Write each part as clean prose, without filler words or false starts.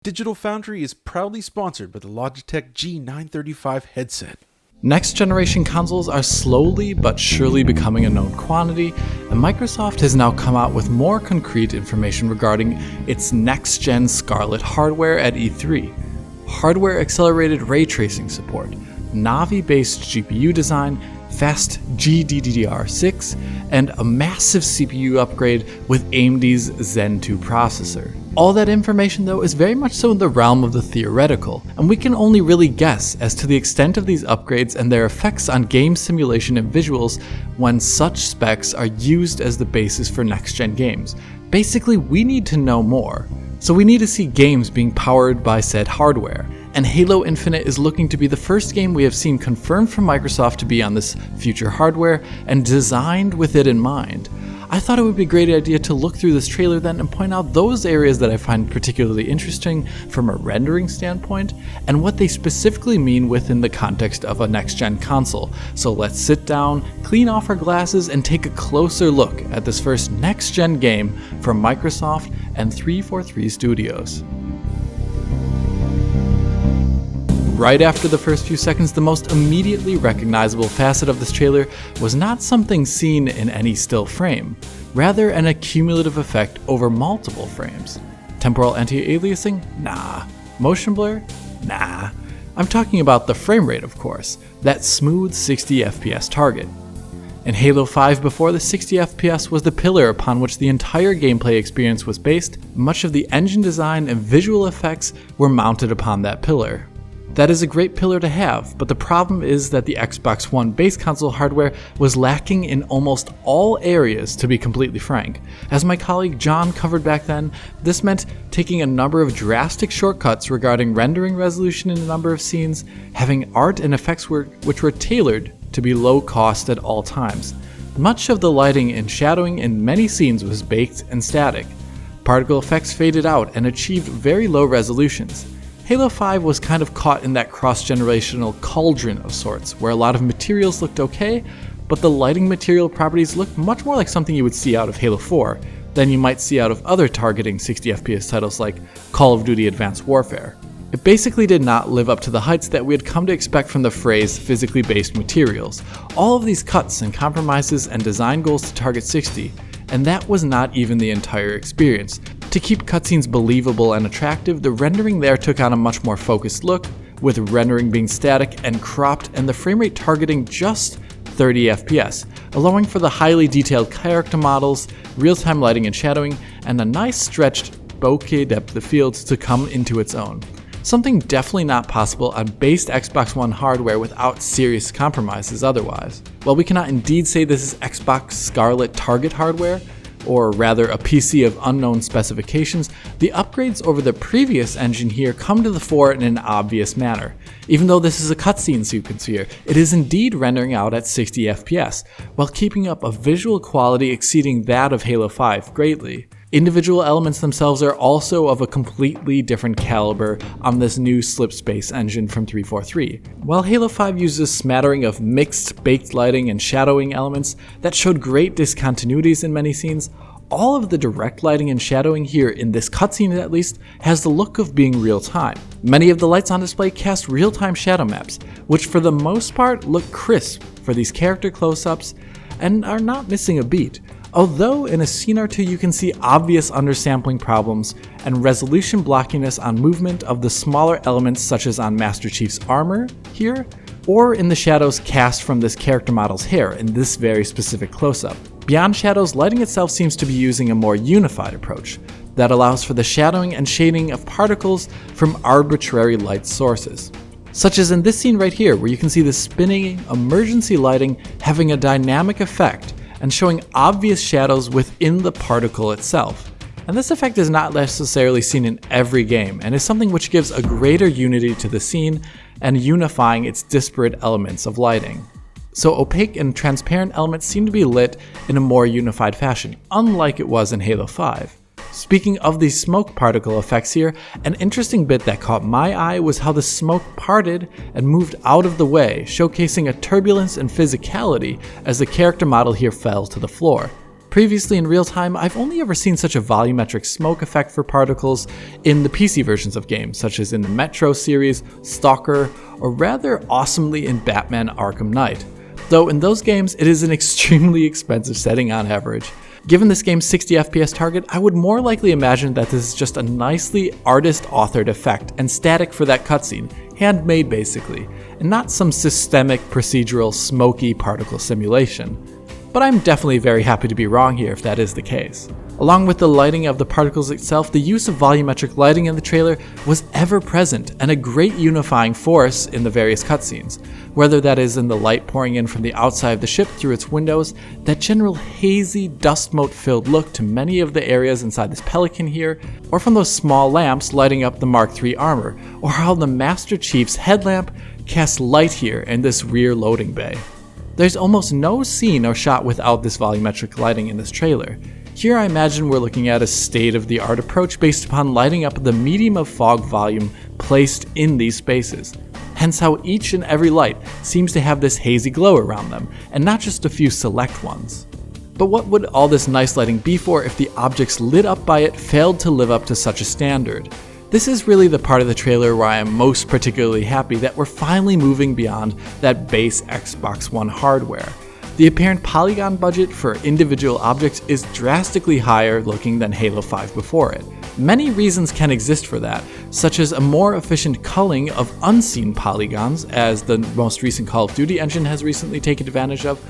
Digital Foundry is proudly sponsored by the Logitech G935 headset. Next generation consoles are slowly but surely becoming a known quantity, and Microsoft has now come out with more concrete information regarding its next gen Scarlett hardware at E3. Hardware accelerated ray tracing support, Navi based GPU design, fast GDDR6, and a massive CPU upgrade with AMD's Zen 2 processor. All that information though is very much so in the realm of the theoretical, and we can only really guess as to the extent of these upgrades and their effects on game simulation and visuals when such specs are used as the basis for next-gen games. Basically, we need to know more. So we need to see games being powered by said hardware. And Halo Infinite is looking to be the first game we have seen confirmed from Microsoft to be on this future hardware and designed with it in mind. I thought it would be a great idea to look through this trailer then and point out those areas that I find particularly interesting from a rendering standpoint and what they specifically mean within the context of a next-gen console. So let's sit down, clean off our glasses, and take a closer look at this first next-gen game from Microsoft and 343 Studios. Right after the first few seconds, the most immediately recognizable facet of this trailer was not something seen in any still frame, rather an accumulative effect over multiple frames. Temporal anti-aliasing? Nah. Motion blur? Nah. I'm talking about the frame rate, of course, that smooth 60 FPS target. In Halo 5 before, the 60 FPS was the pillar upon which the entire gameplay experience was based. Much of the engine design and visual effects were mounted upon that pillar. That is a great pillar to have, but the problem is that the Xbox One base console hardware was lacking in almost all areas, to be completely frank. As my colleague John covered back then, this meant taking a number of drastic shortcuts regarding rendering resolution in a number of scenes, having art and effects which were tailored to be low cost at all times. Much of the lighting and shadowing in many scenes was baked and static. Particle effects faded out and achieved very low resolutions. Halo 5 was kind of caught in that cross-generational cauldron of sorts, where a lot of materials looked okay, but the lighting material properties looked much more like something you would see out of Halo 4 than you might see out of other targeting 60 FPS titles like Call of Duty Advanced Warfare. It basically did not live up to the heights that we had come to expect from the phrase physically based materials. All of these cuts and compromises and design goals to target 60, and that was not even the entire experience. To keep cutscenes believable and attractive, the rendering there took on a much more focused look, with rendering being static and cropped and the frame rate targeting just 30 FPS, allowing for the highly detailed character models, real-time lighting and shadowing, and a nice stretched bokeh depth of field to come into its own. Something definitely not possible on based Xbox One hardware without serious compromises otherwise. While we cannot indeed say this is Xbox Scarlett target hardware, or rather a PC of unknown specifications, the upgrades over the previous engine here come to the fore in an obvious manner. Even though this is a cutscene sequence here, it is indeed rendering out at 60 FPS, while keeping up a visual quality exceeding that of Halo 5 greatly. Individual elements themselves are also of a completely different caliber on this new Slipspace engine from 343. While Halo 5 uses a smattering of mixed baked lighting and shadowing elements that showed great discontinuities in many scenes, all of the direct lighting and shadowing here, in this cutscene at least, has the look of being real time. Many of the lights on display cast real-time shadow maps, which for the most part look crisp for these character close-ups and are not missing a beat. Although in a scene or two you can see obvious undersampling problems and resolution blockiness on movement of the smaller elements such as on Master Chief's armor here, or in the shadows cast from this character model's hair in this very specific close-up. Beyond shadows, lighting itself seems to be using a more unified approach that allows for the shadowing and shading of particles from arbitrary light sources. Such as in this scene right here, where you can see the spinning emergency lighting having a dynamic effect and showing obvious shadows within the particle itself. And this effect is not necessarily seen in every game, and is something which gives a greater unity to the scene and unifying its disparate elements of lighting. So opaque and transparent elements seem to be lit in a more unified fashion, unlike it was in Halo 5. Speaking of these smoke particle effects here, an interesting bit that caught my eye was how the smoke parted and moved out of the way, showcasing a turbulence and physicality as the character model here fell to the floor. Previously in real time, I've only ever seen such a volumetric smoke effect for particles in the PC versions of games, such as in the Metro series, Stalker, or rather awesomely in Batman Arkham Knight. Though in those games, it is an extremely expensive setting on average. Given this game's 60 FPS target, I would more likely imagine that this is just a nicely artist-authored effect and static for that cutscene, handmade basically, and not some systemic procedural smoky particle simulation. But I'm definitely very happy to be wrong here if that is the case. Along with the lighting of the particles itself, the use of volumetric lighting in the trailer was ever present and a great unifying force in the various cutscenes. Whether that is in the light pouring in from the outside of the ship through its windows, that general hazy, dust mote filled look to many of the areas inside this Pelican here, or from those small lamps lighting up the Mark III armor, or how the Master Chief's headlamp casts light here in this rear loading bay. There's almost no scene or shot without this volumetric lighting in this trailer. Here I imagine we're looking at a state-of-the-art approach based upon lighting up the medium of fog volume placed in these spaces. Hence how each and every light seems to have this hazy glow around them, and not just a few select ones. But what would all this nice lighting be for if the objects lit up by it failed to live up to such a standard? This is really the part of the trailer where I am most particularly happy that we're finally moving beyond that base Xbox One hardware. The apparent polygon budget for individual objects is drastically higher looking than Halo 5 before it. Many reasons can exist for that, such as a more efficient culling of unseen polygons, as the most recent Call of Duty engine has recently taken advantage of,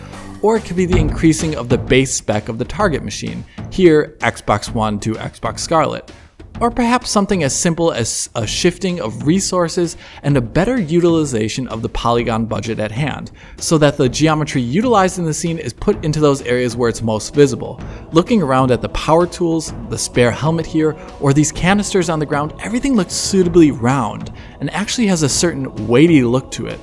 or it could be the increasing of the base spec of the target machine, here Xbox One to Xbox Scarlett. Or perhaps something as simple as a shifting of resources and a better utilization of the polygon budget at hand, so that the geometry utilized in the scene is put into those areas where it's most visible. Looking around at the power tools, the spare helmet here, or these canisters on the ground, everything looks suitably round, and actually has a certain weighty look to it.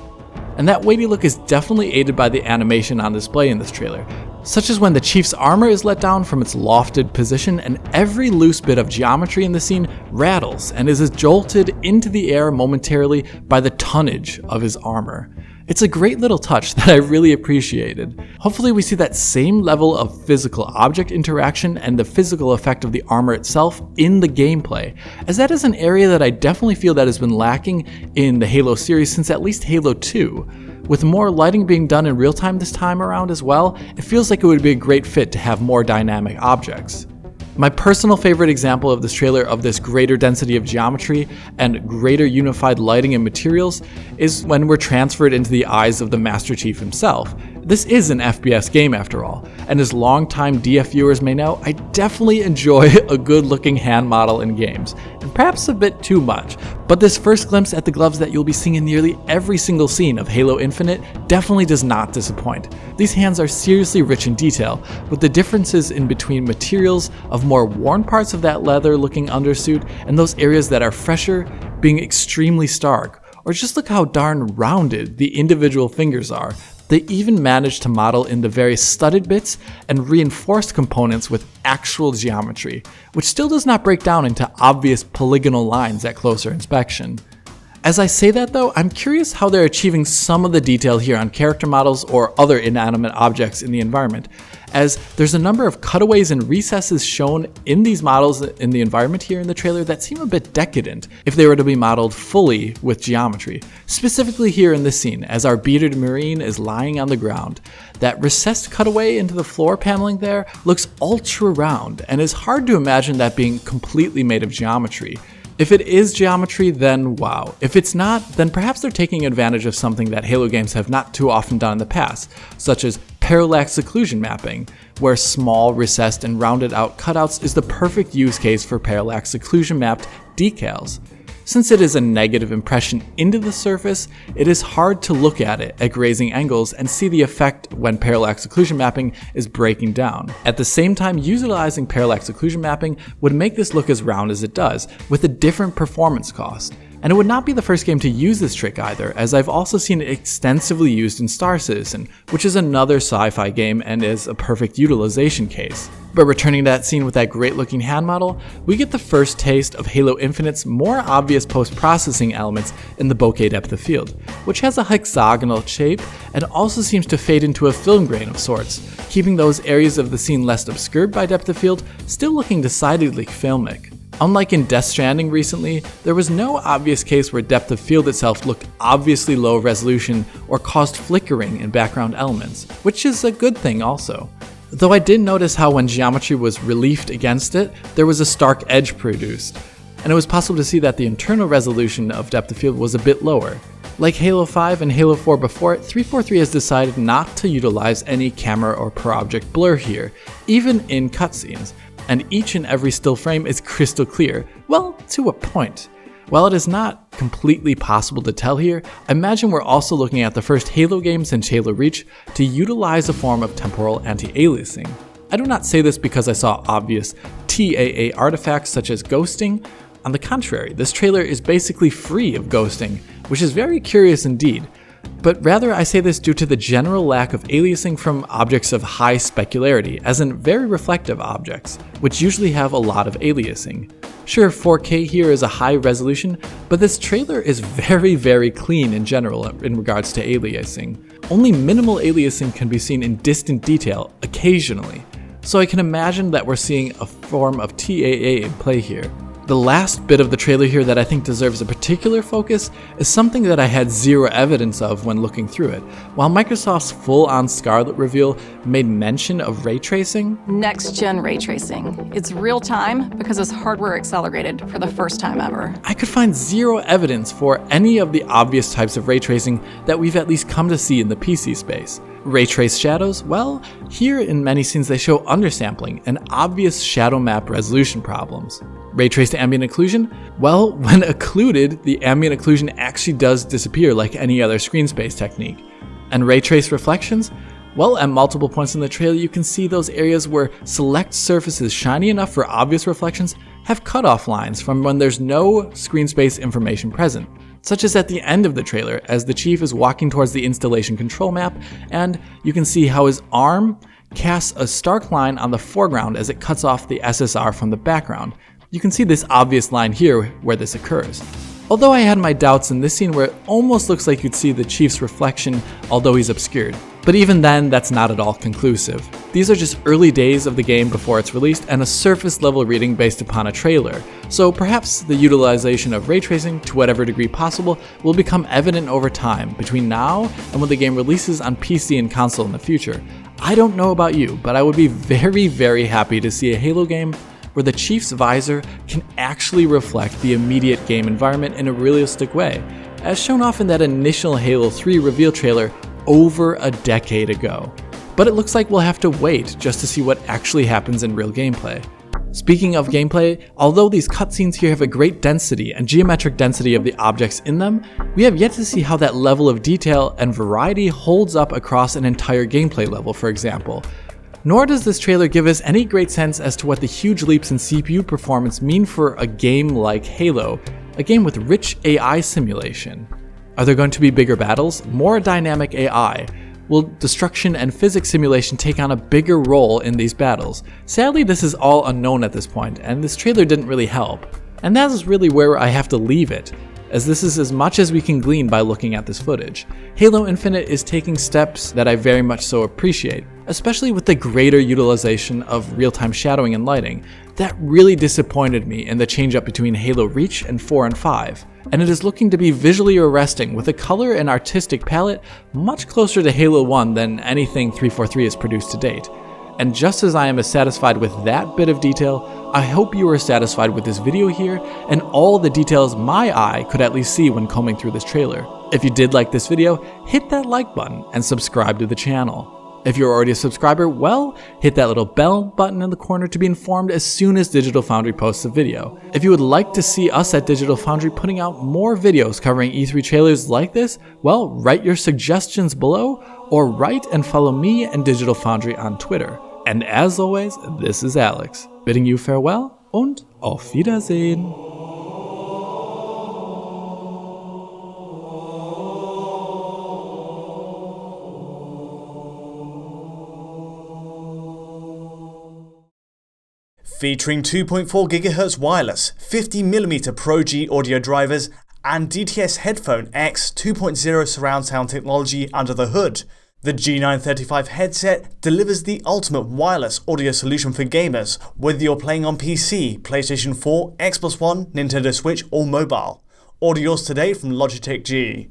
And that weighty look is definitely aided by the animation on display in this trailer, such as when the Chief's armor is let down from its lofted position and every loose bit of geometry in the scene rattles and is jolted into the air momentarily by the tonnage of his armor. It's a great little touch that I really appreciated. Hopefully we see that same level of physical object interaction and the physical effect of the armor itself in the gameplay, as that is an area that I definitely feel that has been lacking in the Halo series since at least Halo 2. With more lighting being done in real time this time around as well, it feels like it would be a great fit to have more dynamic objects. My personal favorite example of this trailer of this greater density of geometry and greater unified lighting and materials is when we're transferred into the eyes of the Master Chief himself. This is an FPS game after all, and as longtime DF viewers may know, I definitely enjoy a good looking hand model in games, and perhaps a bit too much, but this first glimpse at the gloves that you'll be seeing in nearly every single scene of Halo Infinite definitely does not disappoint. These hands are seriously rich in detail, with the differences in between materials of more worn parts of that leather looking undersuit and those areas that are fresher being extremely stark. Or just look how darn rounded the individual fingers are. They even managed to model in the various studded bits and reinforced components with actual geometry, which still does not break down into obvious polygonal lines at closer inspection. As I say that though, I'm curious how they're achieving some of the detail here on character models or other inanimate objects in the environment, as there's a number of cutaways and recesses shown in these models in the environment here in the trailer that seem a bit decadent if they were to be modeled fully with geometry. Specifically here in this scene, as our bearded Marine is lying on the ground. That recessed cutaway into the floor paneling there looks ultra round and is hard to imagine that being completely made of geometry. If it is geometry, then wow. If it's not, then perhaps they're taking advantage of something that Halo games have not too often done in the past, such as parallax occlusion mapping, where small, recessed, and rounded out cutouts is the perfect use case for parallax occlusion mapped decals. Since it is a negative impression into the surface, it is hard to look at it at grazing angles and see the effect when parallax occlusion mapping is breaking down. At the same time, utilizing parallax occlusion mapping would make this look as round as it does, with a different performance cost. And it would not be the first game to use this trick either, as I've also seen it extensively used in Star Citizen, which is another sci-fi game and is a perfect utilization case. But returning to that scene with that great looking hand model, we get the first taste of Halo Infinite's more obvious post-processing elements in the bokeh depth of field, which has a hexagonal shape and also seems to fade into a film grain of sorts, keeping those areas of the scene less obscured by depth of field still looking decidedly filmic. Unlike in Death Stranding recently, there was no obvious case where depth of field itself looked obviously low resolution or caused flickering in background elements, which is a good thing also. Though I did notice how when geometry was reliefed against it, there was a stark edge produced, and it was possible to see that the internal resolution of depth of field was a bit lower. Like Halo 5 and Halo 4 before it, 343 has decided not to utilize any camera or per object blur here, even in cutscenes, and each and every still frame is crystal clear, well, to a point. While it is not completely possible to tell here, I imagine we're also looking at the first Halo game since Halo Reach to utilize a form of temporal anti-aliasing. I do not say this because I saw obvious TAA artifacts such as ghosting. On the contrary, this trailer is basically free of ghosting, which is very curious indeed. But rather I say this due to the general lack of aliasing from objects of high specularity, as in very reflective objects, which usually have a lot of aliasing. Sure, 4K here is a high resolution, but this trailer is very clean in general in regards to aliasing. Only minimal aliasing can be seen in distant detail, occasionally, so I can imagine that we're seeing a form of TAA in play here. The last bit of the trailer here that I think deserves a particular focus is something that I had zero evidence of when looking through it. While Microsoft's full-on Scarlett reveal made mention of ray tracing, next-gen ray tracing. It's real-time because it's hardware accelerated for the first time ever. I could find zero evidence for any of the obvious types of ray tracing that we've at least come to see in the PC space. Ray trace shadows? Well, here in many scenes they show undersampling and obvious shadow map resolution problems. Ray traced ambient occlusion? Well, when occluded, the ambient occlusion actually does disappear like any other screen space technique. And ray trace reflections? Well, at multiple points in the trailer you can see those areas where select surfaces shiny enough for obvious reflections have cutoff lines from when there's no screen space information present, such as at the end of the trailer as the Chief is walking towards the installation control map, and you can see how his arm casts a stark line on the foreground as it cuts off the SSR from the background. You can see this obvious line here where this occurs. Although I had my doubts in this scene where it almost looks like you'd see the Chief's reflection although he's obscured. But even then, that's not at all conclusive. These are just early days of the game before it's released and a surface level reading based upon a trailer. So perhaps the utilization of ray tracing, to whatever degree possible, will become evident over time between now and when the game releases on PC and console in the future. I don't know about you, but I would be very happy to see a Halo game where the Chief's visor can actually reflect the immediate game environment in a realistic way, as shown off in that initial Halo 3 reveal trailer over a decade ago. But it looks like we'll have to wait just to see what actually happens in real gameplay. Speaking of gameplay, although these cutscenes here have a great density and geometric density of the objects in them, we have yet to see how that level of detail and variety holds up across an entire gameplay level, for example. Nor does this trailer give us any great sense as to what the huge leaps in CPU performance mean for a game like Halo, a game with rich AI simulation. Are there going to be bigger battles, more dynamic AI? Will destruction and physics simulation take on a bigger role in these battles? Sadly, this is all unknown at this point, and this trailer didn't really help. And that is really where I have to leave it, as this is as much as we can glean by looking at this footage. Halo Infinite is taking steps that I very much so appreciate, especially with the greater utilization of real-time shadowing and lighting. That really disappointed me in the change-up between Halo Reach and 4 and 5, and it is looking to be visually arresting with a color and artistic palette much closer to Halo 1 than anything 343 has produced to date. And just as I am as satisfied with that bit of detail, I hope you are satisfied with this video here and all the details my eye could at least see when combing through this trailer. If you did like this video, hit that like button and subscribe to the channel. If you're already a subscriber, well, hit that little bell button in the corner to be informed as soon as Digital Foundry posts a video. If you would like to see us at Digital Foundry putting out more videos covering E3 trailers like this, well, write your suggestions below or write and follow me and Digital Foundry on Twitter. And as always, this is Alex, bidding you farewell und auf Wiedersehen. Featuring 2.4 GHz wireless, 50mm Pro G audio drivers, and DTS Headphone X 2.0 surround sound technology under the hood, the G935 headset delivers the ultimate wireless audio solution for gamers, whether you're playing on PC, PlayStation 4, Xbox One, Nintendo Switch, or mobile. Order yours today from Logitech G.